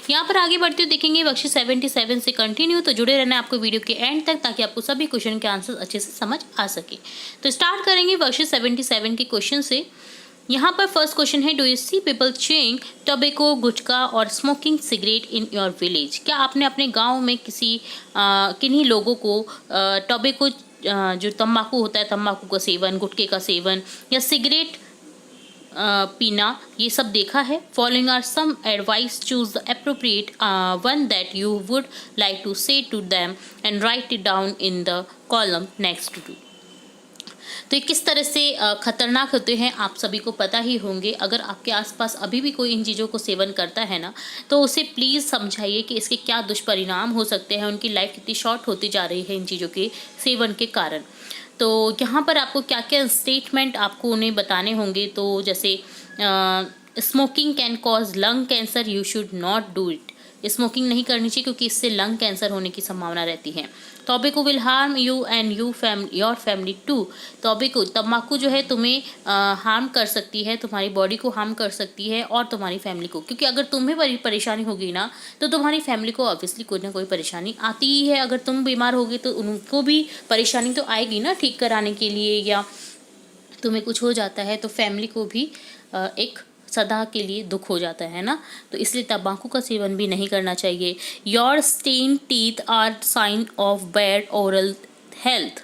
यहाँ पर आगे बढ़ते हुए देखेंगे वर्कशीट 77 से कंटिन्यू, तो जुड़े रहना आपको वीडियो के एंड तक ताकि आपको सभी क्वेश्चन के आंसर अच्छे से समझ आ सके। तो स्टार्ट करेंगे वर्कशीट 77 के क्वेश्चन से। यहाँ पर फर्स्ट क्वेश्चन है, do you see people chewing tobacco, gutkha और smoking cigarette in your village? क्या आपने अपने गांव में किन्हीं लोगों को टोबैको जो तंबाकू होता है, तंबाकू का सेवन, गुटखे का सेवन या सिगरेट पीना, ये सब देखा है? Following are some advice, choose the appropriate one that you would like to say to them and write it down in the column next to. तो ये किस तरह से खतरनाक होते हैं आप सभी को पता ही होंगे। अगर आपके आसपास अभी भी कोई इन चीज़ों को सेवन करता है ना, तो उसे प्लीज़ समझाइए कि इसके क्या दुष्परिणाम हो सकते हैं, उनकी लाइफ कितनी शॉर्ट होती जा रही है इन चीज़ों के सेवन के कारण। तो यहाँ पर आपको क्या क्या स्टेटमेंट आपको उन्हें बताने होंगे। तो जैसे smoking can cause lung cancer, you should not do it. Smoking नहीं करनी चाहिए क्योंकि इससे लंग कैंसर होने की संभावना रहती है। Tobacco will harm you and your family too. Tobacco, तम्बाकू जो है तुम्हें हार्म कर सकती है, तुम्हारी बॉडी को हार्म कर सकती है और तुम्हारी फैमिली को, क्योंकि अगर तुम्हें परेशानी होगी ना तो तुम्हारी फैमिली को ऑब्वियसली कोई ना कोई परेशानी आती ही है। अगर तुम बीमार होगे तो उनको भी परेशानी तो आएगी ना ठीक कराने के लिए, या तुम्हें कुछ हो जाता है तो फैमिली को भी एक सदा के लिए दुख हो जाता है ना। तो इसलिए तंबाकू का सेवन भी नहीं करना चाहिए। Your stain teeth are sign of bad oral health.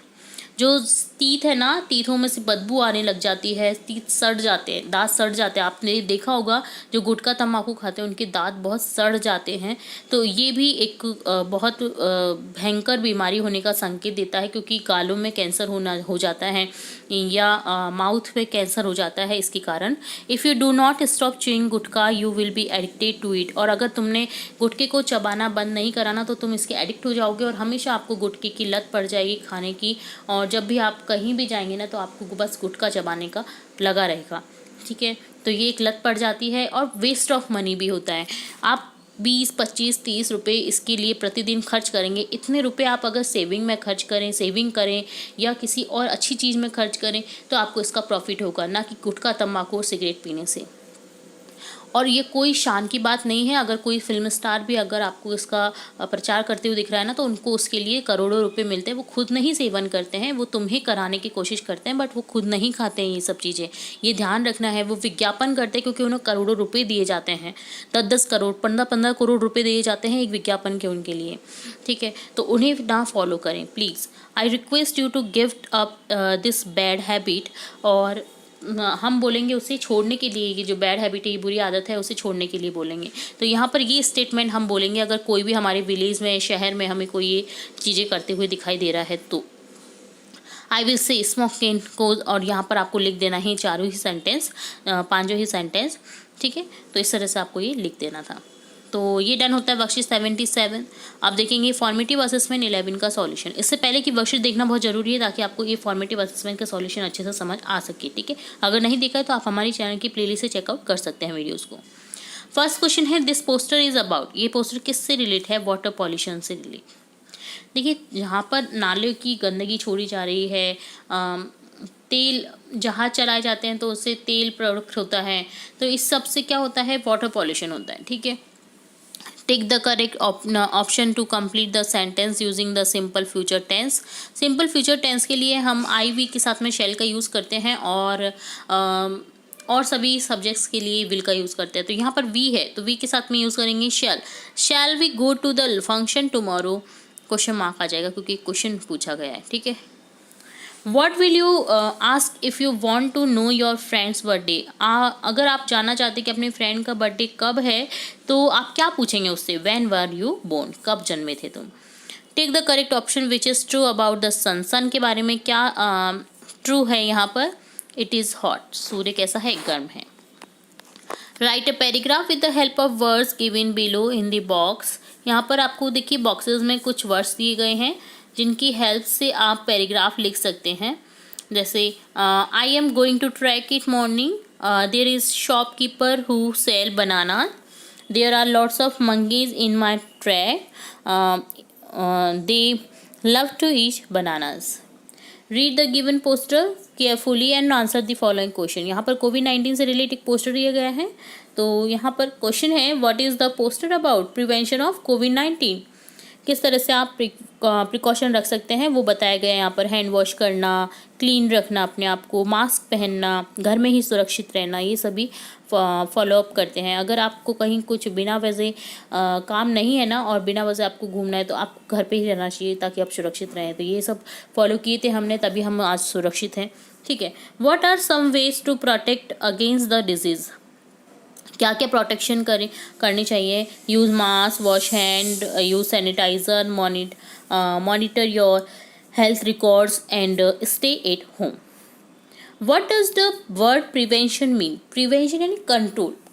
जो टीथ है ना, टीथों में से बदबू आने लग जाती है, टीथ सड़ जाते हैं, दांत सड़ जाते हैं। आपने देखा होगा जो गुटखा तंबाकू खाते हैं उनके दांत बहुत सड़ जाते हैं। तो ये भी एक बहुत भयंकर बीमारी होने का संकेत देता है, क्योंकि गालों में कैंसर हो जाता है या माउथ में कैंसर हो जाता है इसके कारण। If you do not stop chewing gutkha you will be addicted to it. और अगर तुमने गुटखे को चबाना बंद नहीं कराना तो तुम इसके एडिक्ट हो जाओगे और हमेशा आपको गुटखे की लत पड़ जाएगी खाने की। और जब भी आप कहीं भी जाएंगे ना तो आपको बस गुटखा चबाने का लगा रहेगा, ठीक है। तो ये एक लत पड़ जाती है और वेस्ट ऑफ मनी भी होता है। आप 20, 25, 30 रुपये इसके लिए प्रतिदिन खर्च करेंगे। इतने रुपए आप अगर सेविंग में खर्च करें, सेविंग करें या किसी और अच्छी चीज़ में खर्च करें तो आपको इसका प्रॉफिट होगा, ना कि गुटखा तंबाकू और सिगरेट पीने से। और ये कोई शान की बात नहीं है। अगर कोई फिल्म स्टार भी अगर आपको इसका प्रचार करते हुए दिख रहा है ना, तो उनको उसके लिए करोड़ों रुपए मिलते हैं। वो खुद नहीं सेवन करते हैं, वो तुम्हें कराने की कोशिश करते हैं, बट वो खुद नहीं खाते हैं ये सब चीज़ें। ये ध्यान रखना है। वो विज्ञापन करते हैं क्योंकि उन्हें करोड़ों रुपये दिए जाते हैं, 10-10 करोड़, 15-15 करोड़ रुपये दिए जाते हैं एक विज्ञापन के उनके लिए, ठीक है। तो उन्हें ना फॉलो करें please. I request you to give up this bad habit. और हम बोलेंगे उसे छोड़ने के लिए, ये जो बैड हैबिट है, ये बुरी आदत है, उसे छोड़ने के लिए बोलेंगे। तो यहाँ पर ये स्टेटमेंट हम बोलेंगे अगर कोई भी हमारे विलेज में, शहर में हमें कोई ये चीज़ें करते हुए दिखाई दे रहा है तो। आई विल से स्मोकिंग को, और यहाँ पर आपको लिख देना है चारों ही सेंटेंस, 5 ही सेंटेंस, ठीक है। तो इस तरह से आपको ये लिख देना था। तो ये डन होता है वर्कशीट 77। आप देखेंगे फॉर्मेटिव असेसमेंट 11 का सॉल्यूशन। इससे पहले की वर्कशीट देखना बहुत जरूरी है ताकि आपको ये फॉर्मेटिव असेसमेंट का सॉल्यूशन अच्छे से समझ आ सके, ठीक है। अगर नहीं देखा है तो आप हमारी चैनल की प्लेलिस्ट से चेकआउट कर सकते हैं वीडियोज़ को। फर्स्ट क्वेश्चन है, दिस पोस्टर इज अबाउट। ये पोस्टर किससे रिलेट है? वाटर पॉल्यूशन से रिलेट। देखिए, यहाँ पर नाले की गंदगी छोड़ी जा रही है, तेल जहाज चलाए जाते हैं तो उससे तेल प्रोडक्ट होता है, तो इस सब से क्या होता है? वाटर पॉल्यूशन होता है, ठीक है। Tick the correct option to complete the sentence using the simple future tense. Simple future tense के लिए हम आई वी के साथ में शैल का यूज़ करते हैं और सभी सब्जेक्ट्स के लिए विल का यूज़ करते हैं। तो यहाँ पर वी है तो वी के साथ में यूज़ करेंगे shall. Shall we go to the function tomorrow? Question mark आ जाएगा क्योंकि क्वेश्चन पूछा गया है, ठीक है। What will you ask if you want to know your friend's birthday? अगर आप जानना चाहते कि अपने फ्रेंड का बर्थडे कब है तो आप क्या पूछेंगे उससे? When were you born? कब जन्मे थे तुम? Take the correct option which is true about the sun. Sun के बारे में क्या ट्रू है यहाँ पर? It is hot. सूर्य कैसा है? गर्म है। Right a paragraph with the help of words given below in the box. यहाँ पर आपको देखिए बॉक्सेस में कुछ वर्ड्स दिए गए हैं जिनकी हेल्प से आप पैराग्राफ लिख सकते हैं। जैसे I am going to track it morning, there is shopkeeper who sell banana, there are lots of monkeys in my track, they love to eat bananas. Read the given poster carefully and answer the following question. यहाँ पर कोविड-19 से related poster दिया गया है तो यहाँ पर question है, what is the poster about? Prevention of कोविड-19। किस तरह से आप प्रिकॉशन रख सकते हैं वो बताया गया है यहाँ पर। हैंड वॉश करना, क्लीन रखना अपने आप को, मास्क पहनना, घर में ही सुरक्षित रहना, ये सभी फॉलो अप करते हैं। अगर आपको कहीं कुछ बिना वजह काम नहीं है ना और बिना वजह आपको घूमना है तो आप घर पे ही रहना चाहिए ताकि आप सुरक्षित रहें। तो ये सब फॉलो किए थे हमने, तभी हम आज सुरक्षित हैं। ठीक है। What are some ways to protect against the disease? क्या क्या प्रोटेक्शन करनी चाहिए? Use mask, wash hand, use sanitiser, monitor your health records and stay at home. What does the word prevention mean? Prevention यानी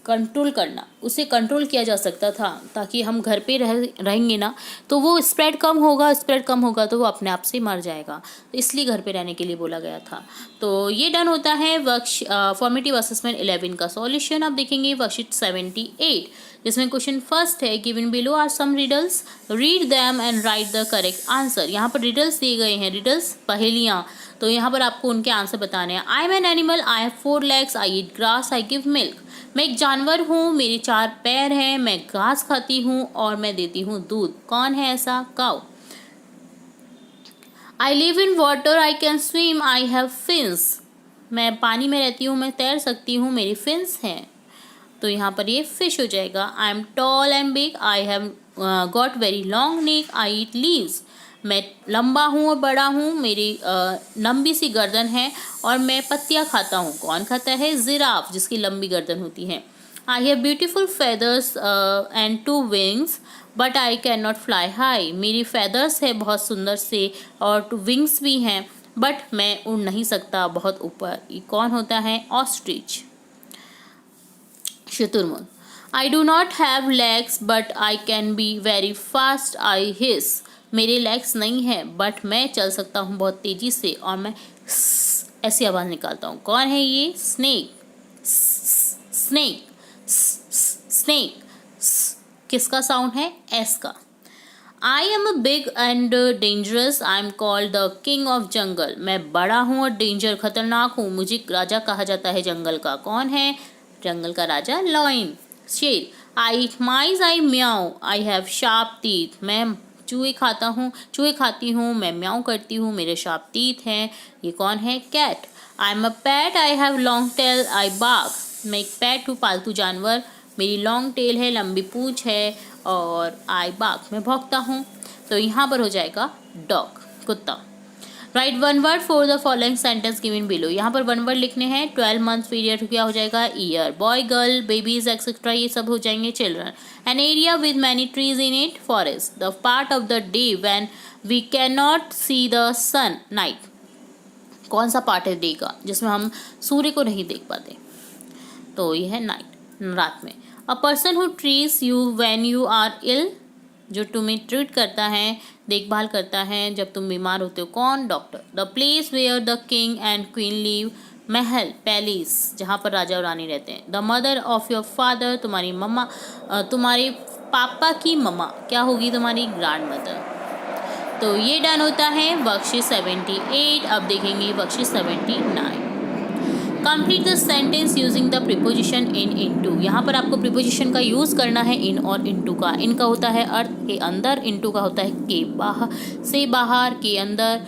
control करना, उसे control किया जा सकता था ताकि हम घर पे रहेंगे ना तो वो स्प्रेड कम होगा तो वो अपने आप से मर जाएगा, तो इसलिए घर पे रहने के लिए बोला गया था। तो ये डन होता है फॉर्मेटिव असेसमेंट 11 का सॉल्यूशन। अब देखेंगे वर्कशीट 78 जिसमें क्वेश्चन फर्स्ट है, given below are some riddles, read them and write the correct answer. यहाँ पर रिडल्स दिए गए हैं, रिडल्स पहेलियाँ, तो यहाँ पर आपको उनके आंसर बताने हैं। I am an animal, I have 4 legs, I eat grass, I give milk. मैं एक जानवर हूँ, मेरे 4 पैर हैं, मैं घास खाती हूँ और मैं देती हूँ दूध। कौन है ऐसा? Cow. I live in water, I can swim, I have fins. मैं पानी में रहती हूँ, मैं तैर सकती हूँ, मेरे फिन्स हैं। तो यहाँ पर ये फिश हो जाएगा। I am tall and big, I have got very long neck, I eat leaves. मैं लंबा हूँ और बड़ा हूँ, मेरी लंबी सी गर्दन है और मैं पत्तियाँ खाता हूँ। कौन खाता है? जिराफ, जिसकी लंबी गर्दन होती है। I have beautiful feathers and 2 wings but I can not fly high. मेरी फेदर्स है बहुत सुंदर से और 2 wings भी हैं, बट मैं उड़ नहीं सकता बहुत ऊपर। ये कौन होता है? ऑस्ट्रिच। शुतुरमुर्ग। I do not have legs but I can be very fast, I hiss. मेरे लेग्स नहीं है बट मैं चल सकता हूँ बहुत तेजी से और मैं ऐसी आवाज़ निकालता हूँ। कौन है ये? स्नेक। स्नेक स्नेक किसका साउंड है? एस का। I am a big and dangerous, I am called the king of jungle. मैं बड़ा हूँ और डेंजर खतरनाक हूँ, मुझे राजा कहा जाता है जंगल का। कौन है जंगल का राजा? लॉयन, शेर। आई ईट माइस, आई म्याऊ, आई हैव शार्प टीथ। मैं चूहे खाती हूँ, मैं म्याऊ करती हूँ, मेरे शार्प टीथ हैं। ये कौन है? Cat. I am a pet, I have long tail, I bark. मैं एक पैट हूँ, पालतू जानवर, मेरी लॉन्ग टेल है, लंबी पूंछ है और आई बार्क, मैं भौंकता हूँ। तो यहाँ पर हो जाएगा डॉग, कुत्ता। Right 1 word for the following sentence given below. यहाँ पर 1 word लिखने हैं। 12 months पीरियड क्या हो जाएगा? Year. Boy, girl, babies etcetera ये सब हो जाएंगे children. An area with many trees in it, forest. The part of the day when we can not see the sun, night. कौन सा पार्ट है डे का जिसमें हम सूर्य को नहीं देख पाते? तो ये है नाइट, रात में। A person who treats you when you are ill, जो तुम्हें ट्रीट करता है, देखभाल करता है जब तुम बीमार होते हो। कौन? Doctor. The place where the king and queen live, महल, पैलेस, जहाँ पर राजा और रानी रहते हैं। The mother of your father, तुम्हारी मम्मा, तुम्हारे पापा की मम्मा क्या होगी? तुम्हारी ग्रैंड मदर। तो ये डन होता है वर्कशीट 78। अब देखेंगे worksheet 79। Complete the sentence using the preposition in into. यहाँ पर आपको प्रीपोजिशन का यूज़ करना है इन और इनटू का। इन का होता है अर्थ के अंदर, इनटू का होता है के बाहर से बाहर, के अंदर,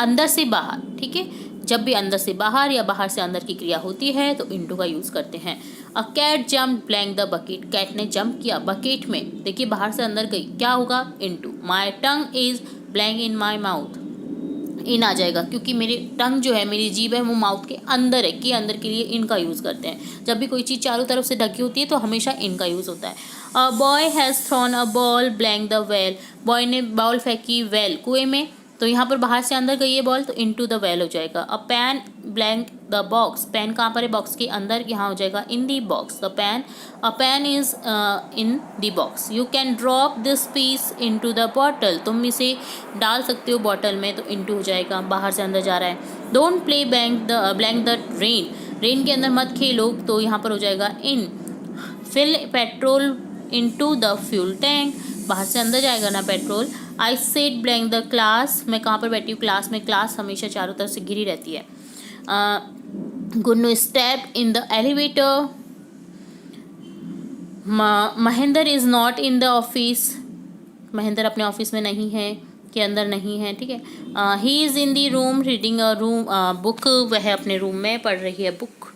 अंदर से बाहर। ठीक है, जब भी अंदर से बाहर या बाहर से अंदर की क्रिया होती है तो इनटू का यूज़ करते हैं। A cat jump blank the bucket, cat ने जंप किया बकेट में। देखिए बाहर से अंदर गई, क्या होगा? Into. My tongue is blank in my mouth, in आ जाएगा क्योंकि मेरी टंग जो है, मेरी जीभ है, वो माउथ के अंदर है। के अंदर के लिए इनका यूज़ करते हैं। जब भी कोई चीज़ चारों तरफ से ढकी होती है तो हमेशा इनका यूज़ होता है। A boy has thrown a ball blank the well, boy ने बॉल फेंकी वेल, कुएं में। तो यहाँ पर बाहर से अंदर गई है बॉल तो इनटू द वेल हो जाएगा। A pan blank the box, pen कहाँ पर है? बॉक्स के अंदर, यहाँ हो जाएगा in the box. The pan, a pan is in the box. You can drop this piece into the bottle, तुम इसे डाल सकते हो बॉटल में, तो इनटू हो जाएगा, बाहर से अंदर जा रहा है। Don't play blank the rain, rain के अंदर मत खेलो, तो यहाँ पर हो जाएगा in. Fill petrol into the fuel tank, बाहर से अंदर जाएगा ना petrol. I sat blank the class, मैं कहाँ पर बैठी हूँ? क्लास में। क्लास हमेशा चारों तरफ से घिरी रहती है। Gunnu step in the elevator, Mahendra is not in the office, Mahendra अपने ऑफिस में नहीं है, के अंदर नहीं है, ठीक है। He is in the room reading a room book, वह अपने रूम में पढ़ रही है book.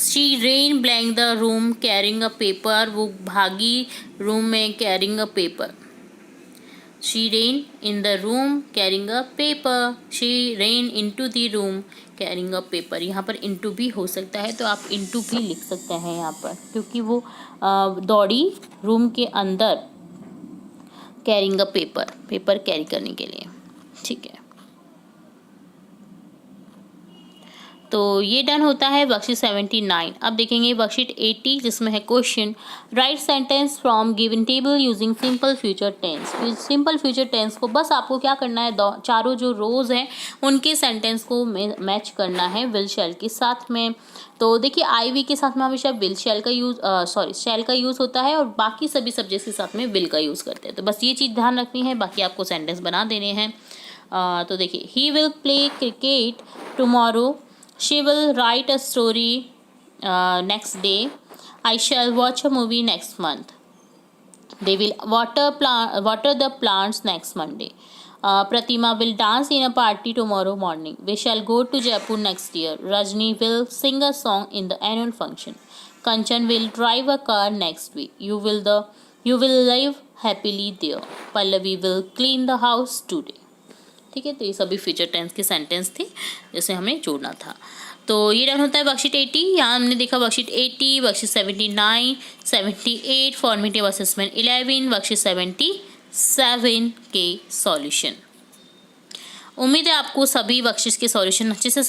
She rain blank the room carrying a paper, वो भागी रूम में carrying a paper. She rain in the room carrying a paper, she rain into the room carrying a paper. यहाँ पर इनटू भी हो सकता है, तो आप इनटू भी लिख सकते हैं यहाँ पर, क्योंकि वो दौड़ी रूम के अंदर carrying a paper, paper carry करने के लिए, ठीक है। तो ये डन होता है वर्कशीट 79। अब देखेंगे वर्कशीट 80 जिसमें है question write sentence from given table using simple future tense. Simple future tense को बस आपको क्या करना है, चारों जो रोज हैं उनके सेंटेंस को मैच करना है विल शैल के साथ में। तो देखिए आईवी के साथ में हमेशा विल शैल का यूज शैल का यूज़ होता है, और बाकी सभी सब्जेक्ट्स के साथ में विल का यूज़ करते हैं। तो बस ये चीज़ ध्यान रखनी है, बाकी आपको सेंटेंस बना देने हैं। तो देखिए he will play cricket tomorrow, she will write a story next day, I shall watch a movie next month, they will water the plants next Monday, Pratima will dance in a party tomorrow morning, we shall go to Jaipur next year, Rajni will sing a song in the annual function, Kanchan will drive a car next week, you will live happily there, Pallavi will clean the house today। ठीक है, तो ये सभी future tense के sentence थे जिसे हमें जोड़ना था। तो ये डन होता है वर्कशीट 80। यहाँ हमने देखा worksheet 80, worksheet 79, 78 formative assessment 11, worksheet 77 के सॉल्यूशन। उम्मीद है आपको सभी वर्कशीट्स के सॉल्यूशन अच्छे से